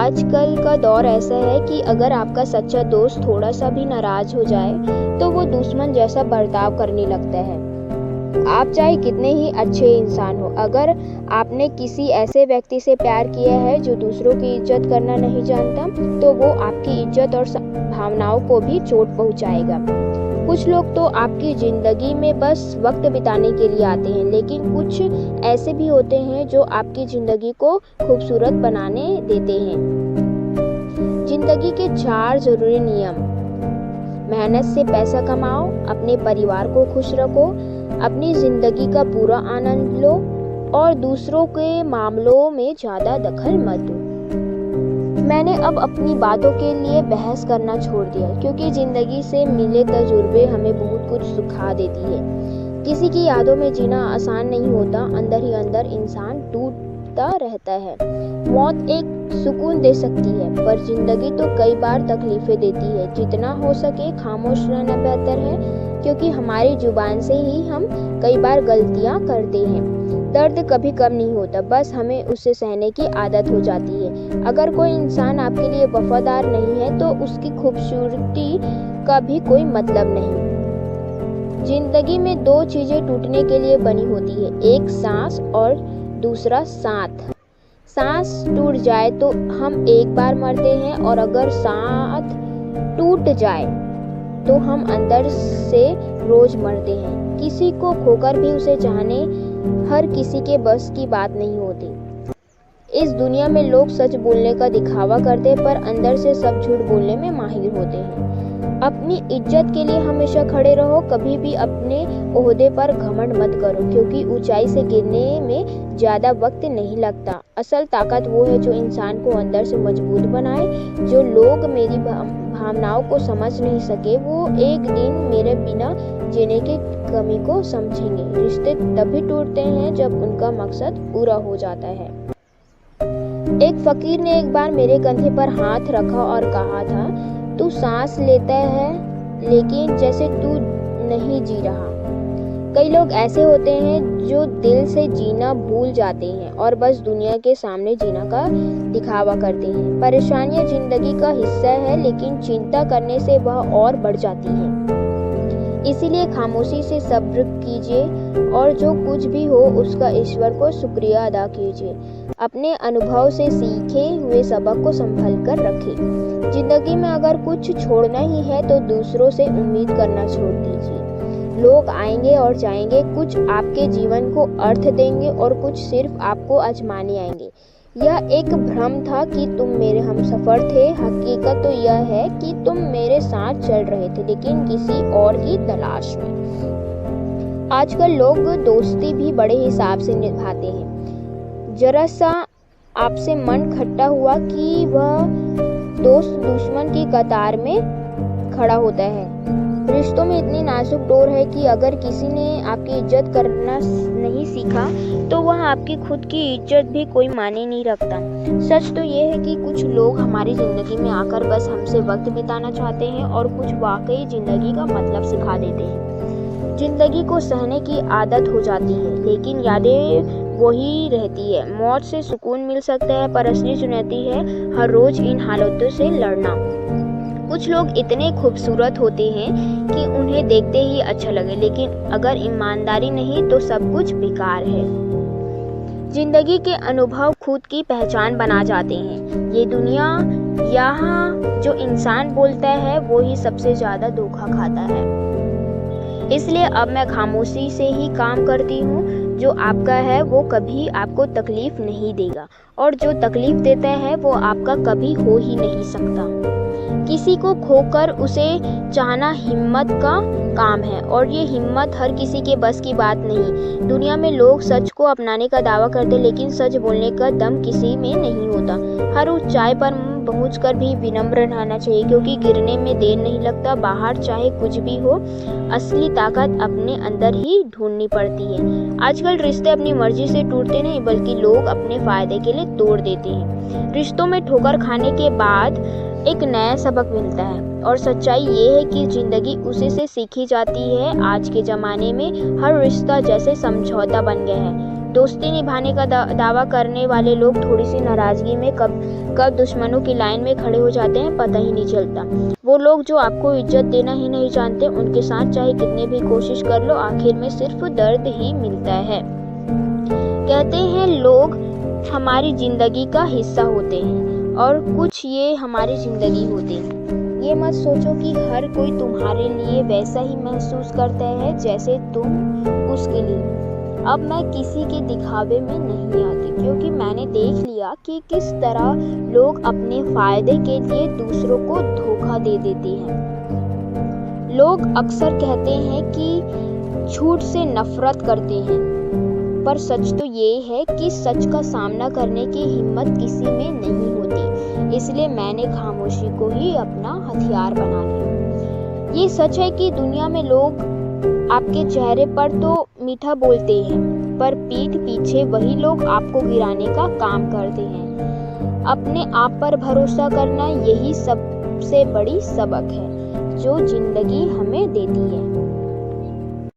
आजकल का दौर ऐसा है कि अगर आपका सच्चा दोस्त थोड़ा सा भी नाराज हो जाए तो वो दुश्मन जैसा बर्ताव करने लगता है। आप चाहे कितने ही अच्छे इंसान हो, अगर आपने किसी ऐसे व्यक्ति से प्यार किया है जो दूसरों की इज्जत करना नहीं जानता, तो वो आपकी इज्जत और भावनाओं को भी चोट पहुंचाएगा। कुछ लोग तो आपकी ज़िंदगी में बस वक्त बिताने के लिए आते हैं, लेकिन कुछ ऐसे भी होते हैं जो आपकी ज़िंदगी को खूबसूरत बनाने देते हैं। ज़िंदगी के 4 ज़रूरी नियम: मेहनत से पैसा कमाओ, अपने परिवार को खुश रखो, अपनी ज़िंदगी का पूरा आनंद लो और दूसरों के मामलों में ज़्यादा दखल मत दो। मैंने अब अपनी बातों के लिए बहस करना छोड़ दिया, क्योंकि ज़िंदगी से मिले तजुर्बे हमें बहुत कुछ सिखा देती है। किसी की यादों में जीना आसान नहीं होता, अंदर ही अंदर इंसान टूटता रहता है। मौत एक सुकून दे सकती है, पर ज़िंदगी तो कई बार तकलीफ़ें देती है। जितना हो सके खामोश रहना बेहतर है, क्योंकि हमारी जुबान से ही हम कई बार गलतियाँ करते हैं। दर्द कभी कम नहीं होता, बस हमें उसे सहने की आदत हो जाती है। अगर कोई इंसान आपके लिए वफादार नहीं है तो उसकी खूबसूरती का भी कोई मतलब नहीं। जिंदगी में 2 चीज़ें टूटने के लिए बनी होती है, एक सांस और दूसरा साथ। सांस टूट जाए तो हम एक बार मरते हैं, और अगर साथ टूट जाए तो हम अंदर से रोज मरते हैं। किसी को खोकर भी उसे चाहने हर किसी के बस की बात नहीं होती। इस दुनिया में लोग सच बोलने का दिखावा करते, पर अंदर से सब झूठ बोलने में माहिर होते हैं। अपनी इज्जत के लिए हमेशा खड़े रहो, कभी भी अपने ओहदे पर घमंड मत करो, क्योंकि ऊंचाई से गिरने में ज़्यादा वक्त नहीं लगता। असल ताकत वो है जो इंसान को अंदर से मजबूत बनाए। जो लोग मेरी भावनाओं को समझ नहीं सके, वो एक दिन मेरे बिना जीने की कमी को समझेंगे। रिश्ते तभी टूटते हैं जब उनका मकसद पूरा हो जाता है। एक फकीर ने एक बार मेरे कंधे पर हाथ रखा और कहा था, तू सांस लेता है लेकिन जैसे तू नहीं जी रहा। कई लोग ऐसे होते हैं जो दिल से जीना भूल जाते हैं और बस दुनिया के सामने जीना का दिखावा करते हैं। परेशानियां जिंदगी का हिस्सा है, लेकिन चिंता करने से वह और बढ़ जाती है। इसीलिए खामोशी से सब्र कीजिए और जो कुछ भी हो उसका ईश्वर को शुक्रिया अदा कीजिए। अपने अनुभव से सीखे हुए सबक को संभल कर रखें। जिंदगी में अगर कुछ छोड़ना ही है तो दूसरों से उम्मीद करना छोड़ दीजिए। लोग आएंगे और जाएंगे, कुछ आपके जीवन को अर्थ देंगे और कुछ सिर्फ आपको आजमाने आएंगे। यह एक भ्रम था कि तुम मेरे हमसफर थे, हकीकत तो यह है कि तुम मेरे साथ चल रहे थे, लेकिन किसी और की तलाश में। आजकल लोग दोस्ती भी बड़े हिसाब से निभाते हैं। जरा सा आपसे मन खट्टा हुआ कि वह दोस्त दुश्मन की कतार में खड़ा होता है। रिश्तों में इतनी नाजुक डोर है कि अगर किसी ने आपकी इज्जत करना नहीं सीखा तो वह आपकी खुद की इज्जत भी कोई मायने नहीं रखता। सच तो ये है कि कुछ लोग हमारी ज़िंदगी में आकर बस हमसे वक्त बिताना चाहते हैं और कुछ वाकई ज़िंदगी का मतलब सिखा देते हैं। ज़िंदगी को सहने की आदत हो जाती है, लेकिन यादें वही रहती है। मौत से सुकून मिल सकता है, पर असली चुनौती है हर रोज़ इन हालातों से लड़ना। कुछ लोग इतने खूबसूरत होते हैं कि उन्हें देखते ही अच्छा लगे, लेकिन अगर ईमानदारी नहीं तो सब कुछ बेकार है। जिंदगी के अनुभव खुद की पहचान बना जाते हैं। ये दुनिया, यहाँ जो इंसान बोलता है वो ही सबसे ज़्यादा धोखा खाता है। इसलिए अब मैं खामोशी से ही काम करती हूँ। जो आपका है वो कभी आपको तकलीफ नहीं देगा, और जो तकलीफ देता है वो आपका कभी हो ही नहीं सकता। किसी को खोकर उसे चाहना हिम्मत का काम है, और ये हिम्मत हर किसी के बस की बात नहीं। दुनिया में लोग सच को अपनाने का दावा करते, लेकिन सच बोलने का दम किसी में नहीं होता। हर ऊंचाई पर पहुंचकर भी विनम्र रहना चाहिए, क्योंकि गिरने में देर नहीं लगता। बाहर चाहे कुछ भी हो, असली ताकत अपने अंदर ही ढूंढनी पड़ती है। आजकल रिश्ते अपनी मर्जी से टूटते नहीं, बल्कि लोग अपने फायदे के लिए तोड़ देते हैं। रिश्तों में ठोकर खाने के बाद एक नया सबक मिलता है, और सच्चाई ये है कि जिंदगी उसी से सीखी जाती है। आज के ज़माने में हर रिश्ता जैसे समझौता बन गया है। दोस्ती निभाने का दावा करने वाले लोग थोड़ी सी नाराजगी में कब दुश्मनों की लाइन में खड़े हो जाते हैं पता ही नहीं चलता। वो लोग जो आपको इज्जत देना ही नहीं जानते, उनके साथ चाहे कितनी भी कोशिश कर लो, आखिर में सिर्फ दर्द ही मिलता है। कहते हैं लोग हमारी जिंदगी का हिस्सा होते हैं और कुछ ये हमारी जिंदगी होते हैं। ये मत सोचो कि हर कोई तुम्हारे लिए वैसा ही महसूस करता है जैसे तुम उसके लिए। अब मैं किसी के दिखावे में नहीं आती, क्योंकि मैंने देख लिया कि किस तरह लोग अपने फायदे के लिए दूसरों को धोखा दे देते हैं। लोग अक्सर कहते हैं कि झूठ से नफरत करते हैं, पर सच तो ये है कि सच का सामना करने की हिम्मत किसी में नहीं होती। इसलिए मैंने खामोशी को ही अपना हथियार बना लिया। ये सच है कि दुनिया में लोग आपके चेहरे पर तो मीठा बोलते हैं, पर पीठ पीछे वही लोग आपको गिराने का काम करते हैं। अपने आप पर भरोसा करना यही सबसे बड़ी सबक है जो जिंदगी हमें देती है।